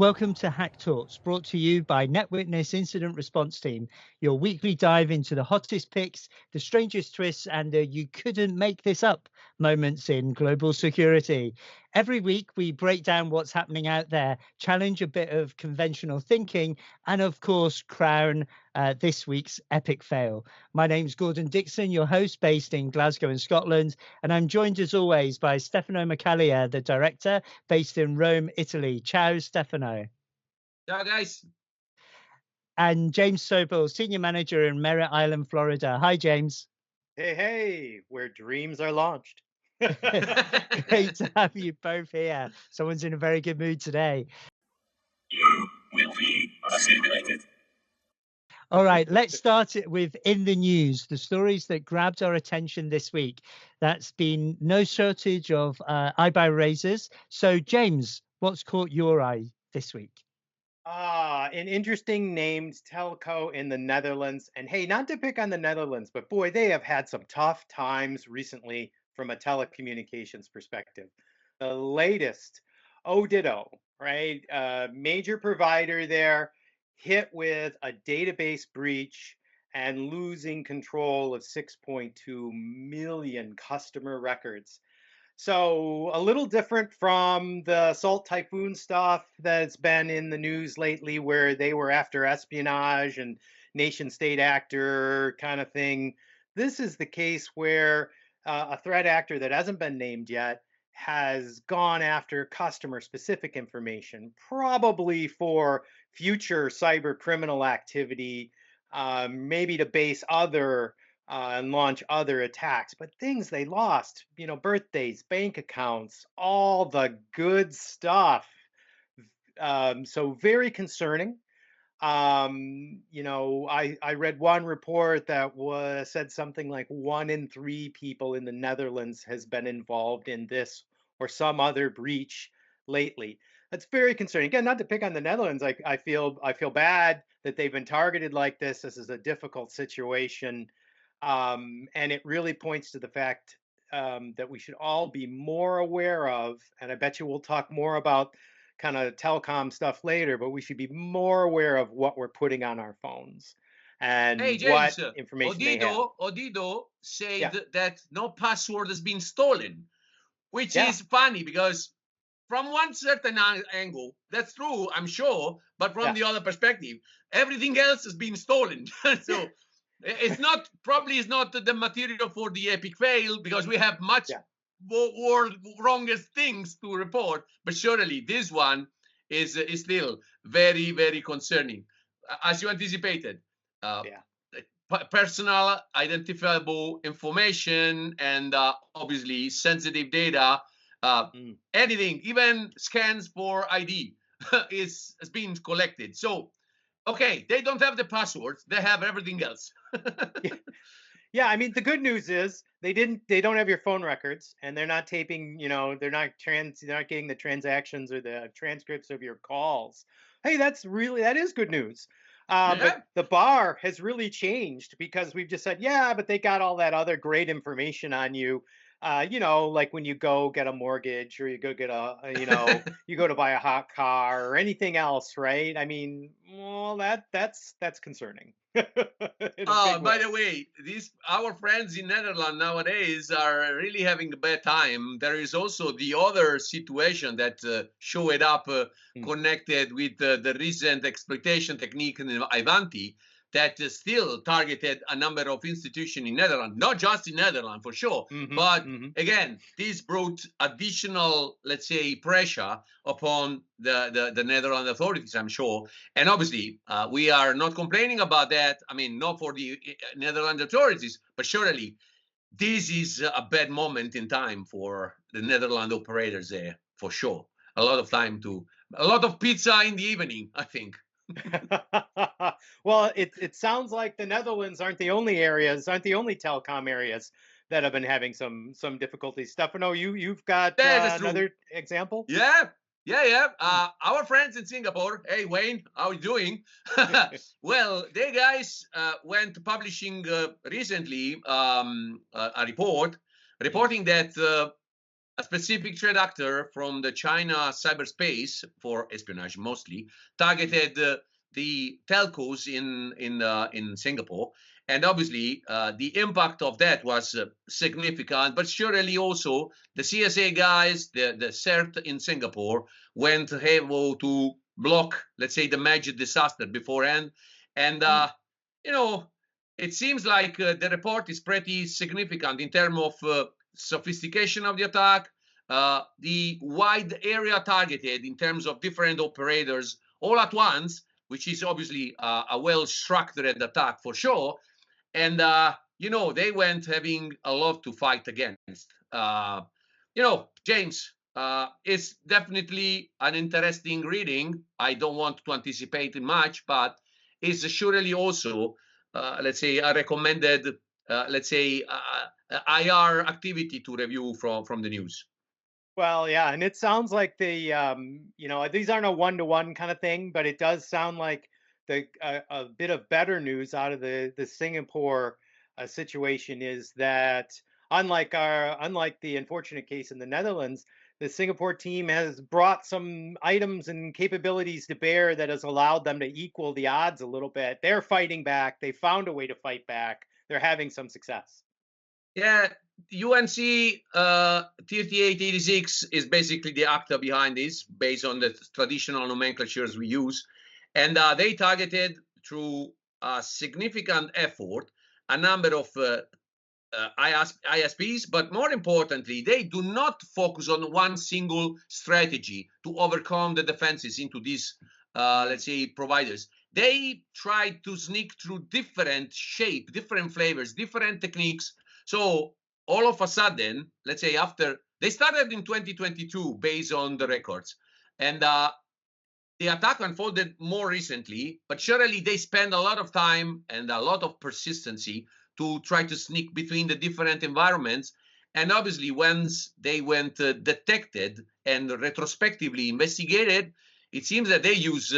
Welcome to Hack Talks, brought to you by NetWitness Incident Response Team, your weekly dive into the hottest picks, the strangest twists, and you couldn't make this up moments in global security. Every week, we break down what's happening out there, challenge a bit of conventional thinking, and of course, crown this week's epic fail. My name's Gordon Dixon, your host based in Glasgow in Scotland, and I'm joined as always by Stefano Macalia, the director based in Rome, Italy. Ciao, Stefano. Ciao, guys. And James Sobel, senior manager in Merritt Island, Florida. Hi, James. Hey, where dreams are launched. Great to have you both here. Someone's in a very good mood today. You will be assimilated. All right, let's start it with in the news, the stories that grabbed our attention this week. That's been no shortage of eyebrow raisers. So, James, what's caught your eye this week? An interesting named telco in the Netherlands. And hey, not to pick on the Netherlands, but boy, they have had some tough times recently from a telecommunications perspective. The latest, Ditto, right? Major provider there, hit with a database breach and losing control of 6.2 million customer records. So a little different from the Salt Typhoon stuff that's been in the news lately, where they were after espionage and nation state actor kind of thing. This is the case where a threat actor that hasn't been named yet has gone after customer specific information, probably for future cyber criminal activity, maybe to base other and launch other attacks. But things they lost, birthdays, bank accounts, all the good stuff. So very concerning. I read one report that said something like 1 in 3 people in the Netherlands has been involved in this or some other breach lately. That's very concerning. Again, not to pick on the Netherlands. I feel bad that they've been targeted like this. This is a difficult situation. And it really points to the fact that we should all be more aware of, and I bet you we'll talk more about kind of telecom stuff later, but we should be more aware of what we're putting on our phones and Hey, James, what information they have. Odido said Yeah. that no password has been stolen, which Yeah. is funny because from one certain angle, that's true, I'm sure, but from the other perspective, everything else has been stolen. So it's not the material for the epic fail because we have much more wrongest things to report, but surely this one is still very, very concerning, as you anticipated. Personal identifiable information and obviously sensitive data, anything, even scans for ID has been collected. So okay, they don't have the passwords, they have everything else. Yeah, I mean, the good news is they don't have your phone records, and they're not taping, they're not getting the transactions or the transcripts of your calls. Hey, that is good news. But the bar has really changed because we've just said, yeah, but they got all that other great information on you. Like when you go get a mortgage or you go get you go to buy a hot car or anything else, right? I mean, well, that's concerning. By the way, our friends in Netherlands nowadays are really having a bad time. There is also the other situation that showed up connected with the recent exploitation technique in Ivanti that still targeted a number of institutions in Netherlands, not just in Netherlands for sure, but again, this brought additional, let's say, pressure upon the Netherlands authorities, I'm sure. And obviously, we are not complaining about that. I mean, not for the Netherlands authorities, but surely this is a bad moment in time for the Netherlands operators there, for sure. A lot of pizza in the evening, I think. Well, it sounds like the Netherlands aren't the only telecom areas that have been having some difficulties. Stefano, you've got another example? Yeah. Our friends in Singapore, hey Wayne, how are you doing? Well, they guys went publishing recently a report reporting that a specific threat actor from the China cyberspace for espionage mostly targeted the telcos in Singapore, and obviously the impact of that was significant. But surely also the CSA guys, the CERT in Singapore, went able to block, let's say, the major disaster beforehand, and you know. It seems like the report is pretty significant in terms of sophistication of the attack, the wide area targeted in terms of different operators all at once, which is obviously a well-structured attack for sure. And, they went having a lot to fight against. James, it's definitely an interesting reading. I don't want to anticipate much, but it's surely also, let's say, a recommended, IR activity to review from the news. Well, yeah, and it sounds like these aren't a one-to-one kind of thing, but it does sound like a bit of better news out of the Singapore situation is that unlike the unfortunate case in the Netherlands, the Singapore team has brought some items and capabilities to bear that has allowed them to equal the odds a little bit. They're fighting back. They found a way to fight back. They're having some success. Yeah, UNC 3886 is basically the actor behind this, based on the traditional nomenclatures we use. And they targeted through a significant effort a number of ISPs, but more importantly, they do not focus on one single strategy to overcome the defenses into these, let's say, providers. They try to sneak through different shape, different flavors, different techniques. So all of a sudden, let's say after they started in 2022 based on the records, and the attack unfolded more recently, but surely they spend a lot of time and a lot of persistency to try to sneak between the different environments. And obviously, once they went detected and retrospectively investigated, it seems that they use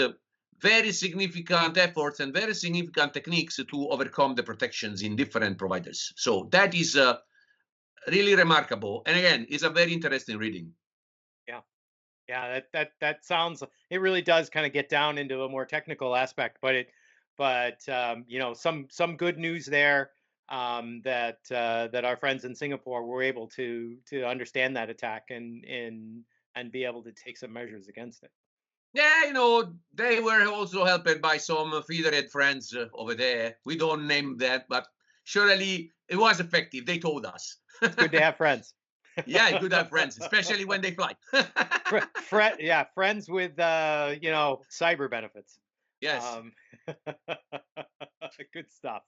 very significant efforts and very significant techniques to overcome the protections in different providers. So that is really remarkable. And again, it's a very interesting reading. Yeah, that sounds. It really does kind of get down into a more technical aspect, but some good news there, that our friends in Singapore were able to understand that attack and be able to take some measures against it. Yeah, they were also helped by some federate friends over there. We don't name that, but surely it was effective. They told us. It's good to have friends. Yeah, good to have friends, especially when they fly. Friends with cyber benefits. Yes. Good stuff.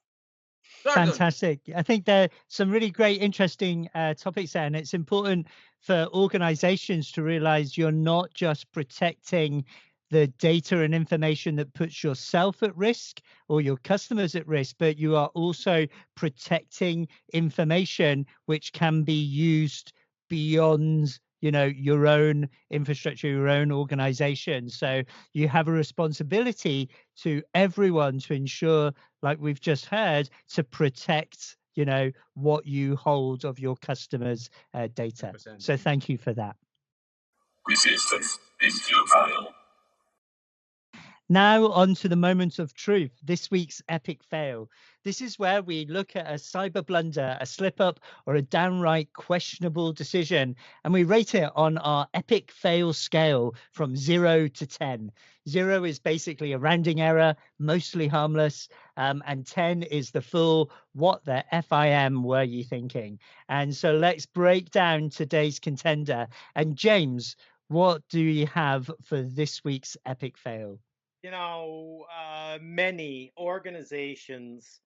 Fantastic. I think there are some really great, interesting topics there, and it's important for organizations to realize you're not just protecting the data and information that puts yourself at risk or your customers at risk, but you are also protecting information which can be used beyond your own infrastructure, your own organization. So you have a responsibility to everyone to ensure, like we've just heard, to protect what you hold of your customers' data. 100%. So thank you for that. Resistance is futile. Now on to the moment of truth, this week's epic fail. This is where we look at a cyber blunder, a slip up, or a downright questionable decision, and we rate it on our epic fail scale from 0 to 10. 0 is basically a rounding error, mostly harmless, and 10 is the full, what the FIM were you thinking? And so let's break down today's contender. And James, what do you have for this week's epic fail? Many organizations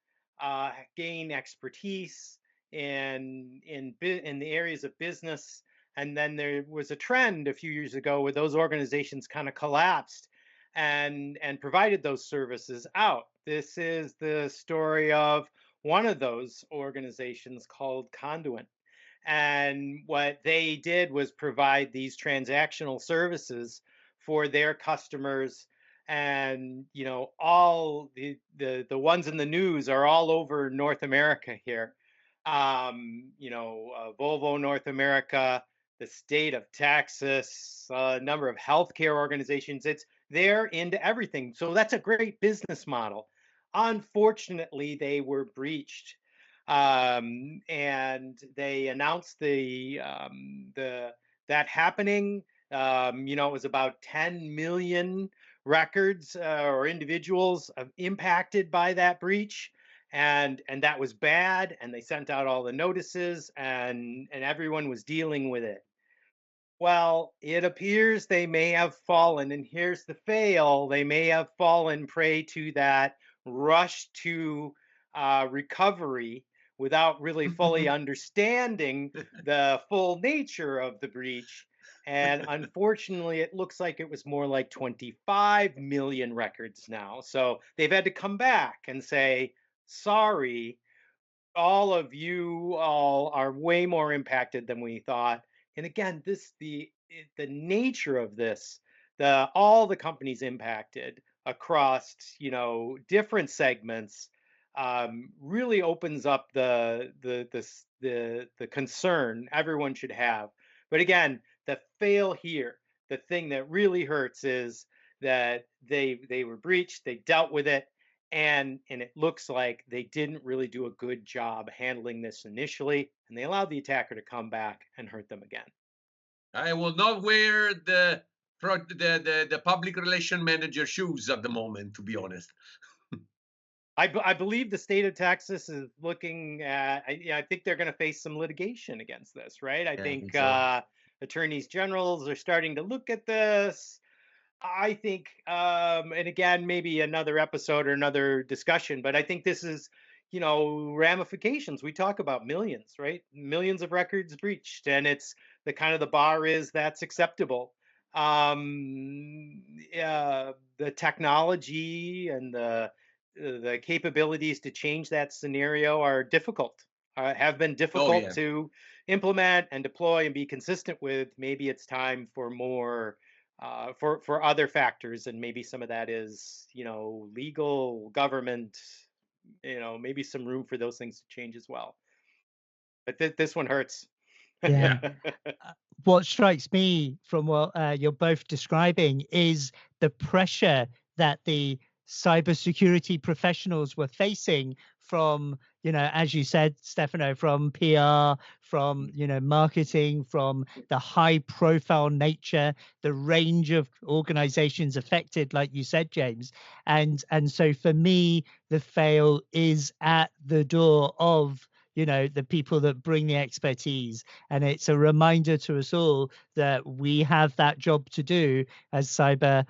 gain expertise in the areas of business, and then there was a trend a few years ago where those organizations kind of collapsed and provided those services out. This is the story of one of those organizations called Conduent. And what they did was provide these transactional services for their customers. And all the ones in the news are all over North America here. Volvo North America, the state of Texas, a number of healthcare organizations. They're into everything. So that's a great business model. Unfortunately, they were breached, and they announced that happening. It was about 10 million records or individuals impacted by that breach, and that was bad. And they sent out all the notices, and everyone was dealing with it. Well, it appears they may have fallen, and here's the fail, they may have fallen prey to that rush to recovery without really fully understanding the full nature of the breach. And unfortunately, it looks like it was more like 25 million records now. So they've had to come back and say, sorry, all of you all are way more impacted than we thought. And again, the nature of this, all the companies impacted across different segments, really opens up the concern everyone should have. But again, the fail here, the thing that really hurts is that they were breached, they dealt with it, and it looks like they didn't really do a good job handling this initially, and they allowed the attacker to come back and hurt them again. I will not wear the public relation manager shoes at the moment, to be honest. I believe the state of Texas is looking at, I think they're going to face some litigation against this, right? I think so. Attorneys generals are starting to look at this. I think, and again, maybe another episode or another discussion, but I think this is, ramifications. We talk about millions, right? Millions of records breached, and it's the bar is that's acceptable. The technology and the capabilities to change that scenario are difficult, have been difficult to implement and deploy and be consistent with. Maybe it's time for more, for other factors, and maybe some of that is, legal, government, maybe some room for those things to change as well. But this one hurts. Yeah. What strikes me from what you're both describing is the pressure that the cybersecurity professionals were facing from, as you said, Stefano, from PR, from, marketing, from the high profile nature, the range of organizations affected, like you said, James. And so for me, the fail is at the door of the people that bring the expertise. And it's a reminder to us all that we have that job to do as cyber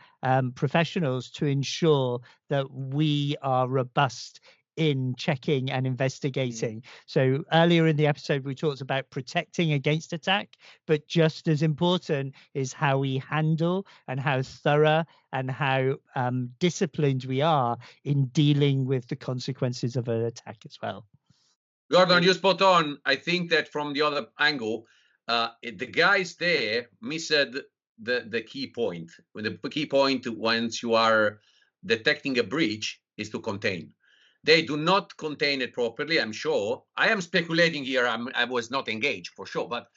professionals to ensure that we are robust in checking and investigating. So earlier in the episode, we talked about protecting against attack, but just as important is how we handle and how thorough and how disciplined we are in dealing with the consequences of an attack as well. Gordon, you're spot on. I think that from the other angle, the guys there missed the key point. The key point once you are detecting a breach is to contain. They do not contain it properly, I'm sure. I am speculating here. I was not engaged for sure. But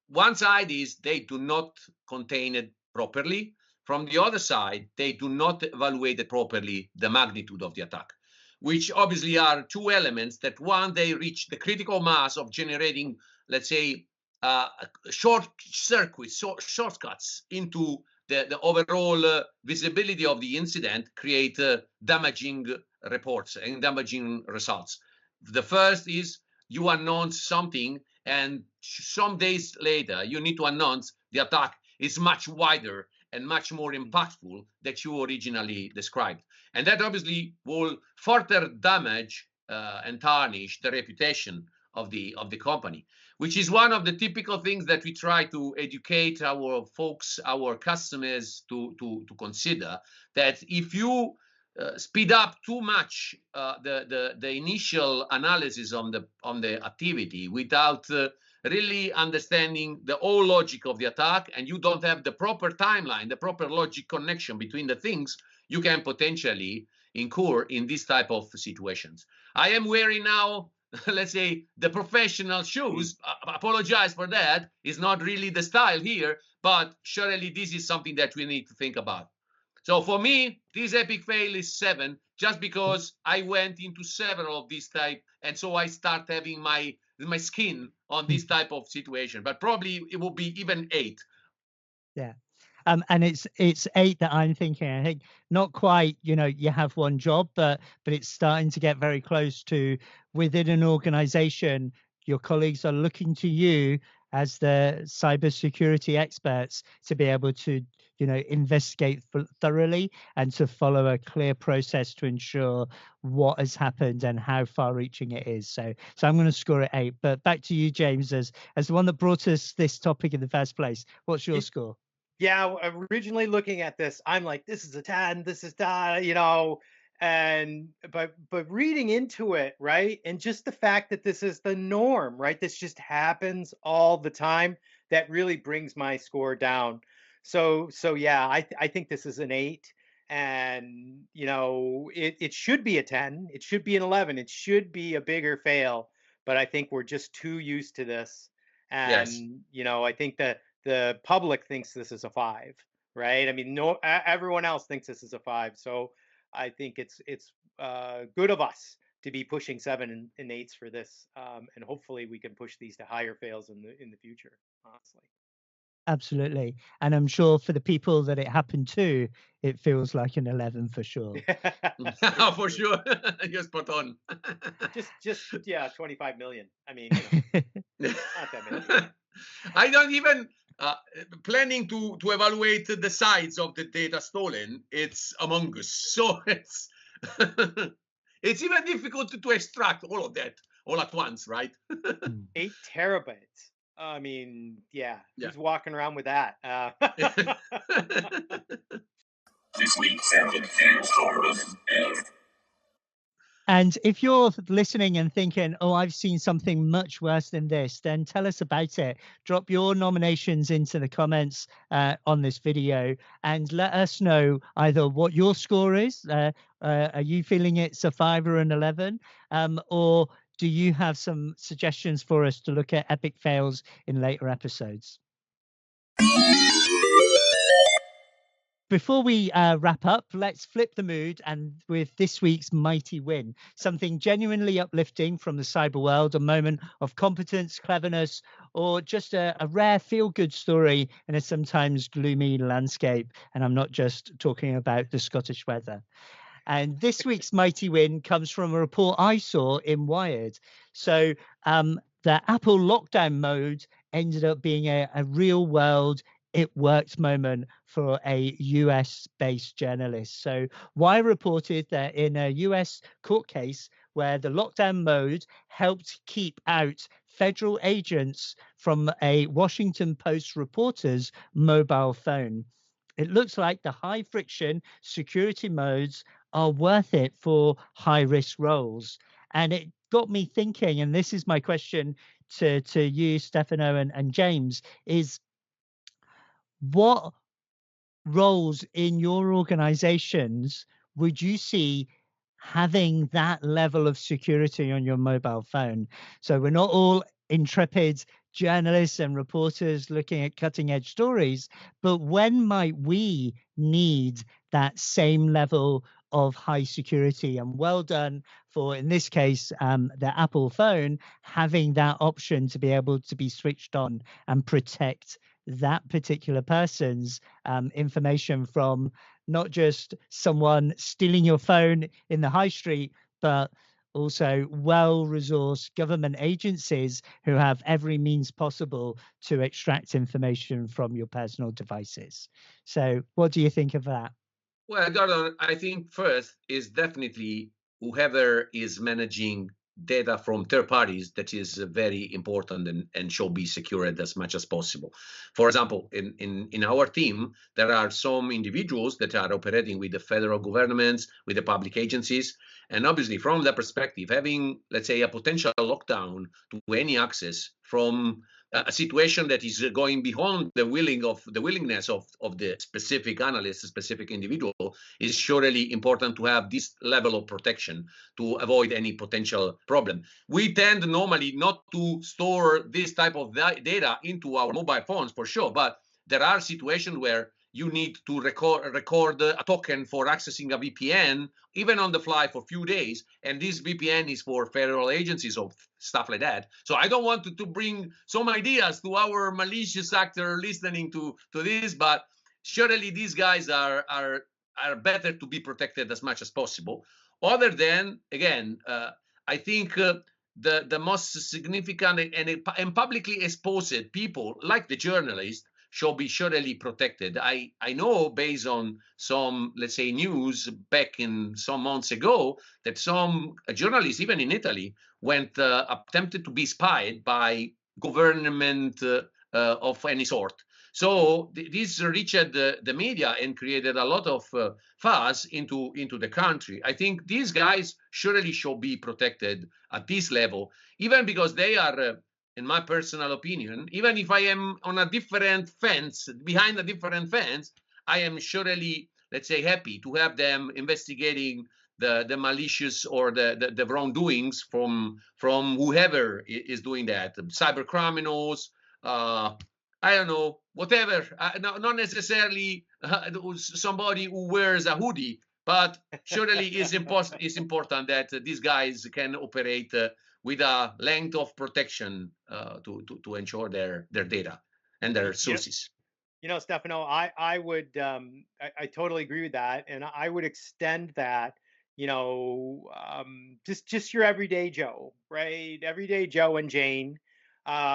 one side is they do not contain it properly. From the other side, they do not evaluate it properly, the magnitude of the attack, which obviously are two elements that, one, they reach the critical mass of generating, let's say, short circuits, shortcuts into the overall visibility of the incident, create damaging reports and damaging results. The first is you announce something, and some days later, you need to announce the attack is much wider and much more impactful that you originally described. And that obviously will further damage and tarnish the reputation of the company, which is one of the typical things that we try to educate our folks, our customers to consider, that if you speed up too much the initial analysis on the activity without really understanding the whole logic of the attack, and you don't have the proper timeline, the proper logic connection between the things, you can potentially incur in this type of situations. I am wearing now let's say, the professional shoes. Apologize for that. It's not really the style here, but surely this is something that we need to think about. So for me, this epic fail is 7, just because I went into several of these type, and so I start having my skin on this type of situation. But probably it will be even 8. Yeah. And it's 8 that I'm thinking. I think not quite, you have one job, but it's starting to get very close to, within an organization, your colleagues are looking to you as the cybersecurity experts to be able to, investigate thoroughly and to follow a clear process to ensure what has happened and how far-reaching it is. So I'm going to score it 8. But back to you, James, as the one that brought us this topic in the first place. What's your score? Yeah, originally looking at this, I'm like, this is a 10, this is that, and but reading into it, right? And just the fact that this is the norm, right? This just happens all the time, that really brings my score down. So yeah, I think this is an 8. And it should be a 10, it should be an 11, it should be a bigger fail, but I think we're just too used to this. And Yes. I think that the public thinks this is a 5, right? I mean, no, everyone else thinks this is a 5. So I think it's good of us to be pushing 7 and 8s for this, and hopefully we can push these to higher fails in the future. Honestly, Absolutely. And I'm sure for the people that it happened to, it feels like an 11 for sure. For sure. You're spot on. just 25 million. I mean, not that many. I don't even planning to evaluate the size of the data stolen. It's Among Us, so it's it's even difficult to extract all of that all at once, right? 8 terabytes. I mean, yeah. Who's walking around with that? This week sounded fears horrors and And if you're listening and thinking, oh, I've seen something much worse than this, then tell us about it. Drop your nominations into the comments on this video and let us know either what your score is. Are you feeling it's a 5 or an 11? Or do you have some suggestions for us to look at epic fails in later episodes? Before we wrap up, let's flip the mood and with this week's mighty win, something genuinely uplifting from the cyber world, a moment of competence, cleverness, or just a rare feel-good story in a sometimes gloomy landscape. And I'm not just talking about the Scottish weather. And this week's mighty win comes from a report I saw in Wired. So the Apple lockdown mode ended up being a real world, it worked moment for a US based journalist. So Wired reported that in a US court case where the lockdown mode helped keep out federal agents from a Washington Post reporter's mobile phone. It looks like the high friction security modes are worth it for high risk roles. And it got me thinking, and this is my question to you, Stefano and James, is what roles in your organizations would you see having that level of security on your mobile phone? So we're not all intrepid journalists and reporters looking at cutting edge stories, but when might we need that same level of high security? And well done for, in this case, the Apple phone having that option to be able to be switched on and protect that particular person's information from not just someone stealing your phone in the high street, but also well-resourced government agencies who have every means possible to extract information from your personal devices. So what do you think of that? Well, Gordon, I think first is definitely whoever is managing data from third parties, that is very important and should be secured as much as possible. For example, in our team, there are some individuals that are operating with the federal governments, with the public agencies. And obviously, from that perspective, having, let's say, a potential lockdown to any access from a situation that is going beyond the willingness of the specific analyst, a specific individual, is surely important to have this level of protection to avoid any potential problem. We tend normally not to store this type of data into our mobile phones for sure, but there are situations where you need to record a token for accessing a VPN, even on the fly for a few days. And this VPN is for federal agencies or stuff like that. So I don't want to bring some ideas to our malicious actor listening to this, but surely these guys are better to be protected as much as possible. Other than, again, I think the most significant and publicly exposed people, like the journalists, should be surely protected. I know, based on some, let's say, news back in some months ago, that some journalists, even in Italy, went attempted to be spied by government of any sort. So this reached the media and created a lot of fuss into the country. I think these guys surely should be protected at this level, even because they are, in my personal opinion, even if I am on a different fence, behind a different fence, I am surely, let's say, happy to have them investigating the malicious or the wrongdoings from whoever is doing that, cyber criminals, I don't know, whatever, not necessarily somebody who wears a hoodie, but surely it's important that these guys can operate with a length of protection to ensure their data and their sources. Stefano, I would I totally agree with that, and I would extend that. Just your everyday Joe, right? Everyday Joe and Jane.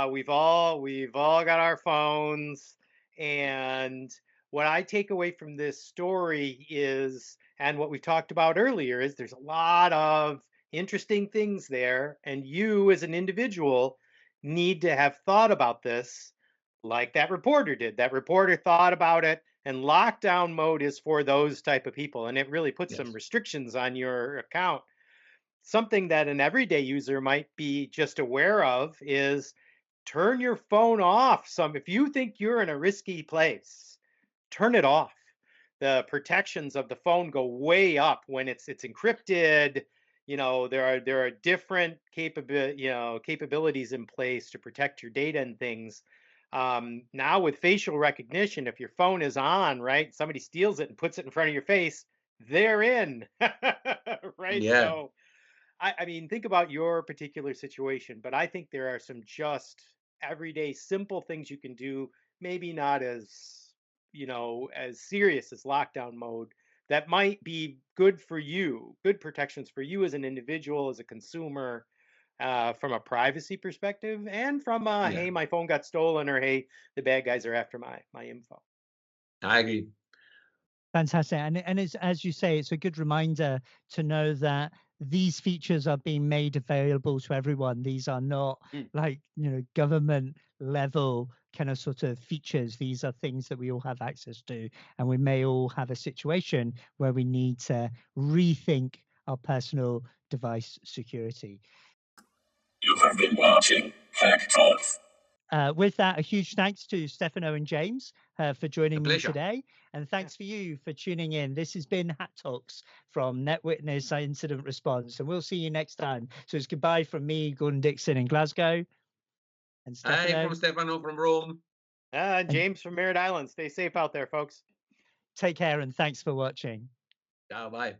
We've all got our phones, and what I take away from this story is, and what we talked about earlier, is there's a lot of interesting things there, and you as an individual need to have thought about this like that reporter did. That reporter thought about it, and lockdown mode is for those type of people, and it really puts some restrictions on your account. Something that an everyday user might be just aware of is turn your phone off. If you think you're in a risky place, turn it off. The protections of the phone go way up when it's encrypted. There are different capabilities in place to protect your data and things. Now with facial recognition, if your phone is on, right, somebody steals it and puts it in front of your face, they're in, right? Yeah. So, I mean, think about your particular situation, but I think there are some just everyday simple things you can do, maybe not as, as serious as lockdown mode, that might be good for you, good protections for you as an individual, as a consumer, from a privacy perspective, and from hey, my phone got stolen, or hey, the bad guys are after my info. I agree. Fantastic. And it's, as you say, it's a good reminder to know that these features are being made available to everyone. These are not like, government level kind of sort of features. These are things that we all have access to, and we may all have a situation where we need to rethink our personal device security. You have been watching Hack Talks. With that, a huge thanks to Stefano and James for joining me today. And thanks for you for tuning in. This has been Hack Talks from NetWitness Incident Response. And we'll see you next time. So it's goodbye from me, Gordon Dixon in Glasgow. And Stefano. Hi from Stefano from Rome. James from Merritt Island. Stay safe out there, folks. Take care and thanks for watching. Ciao, bye.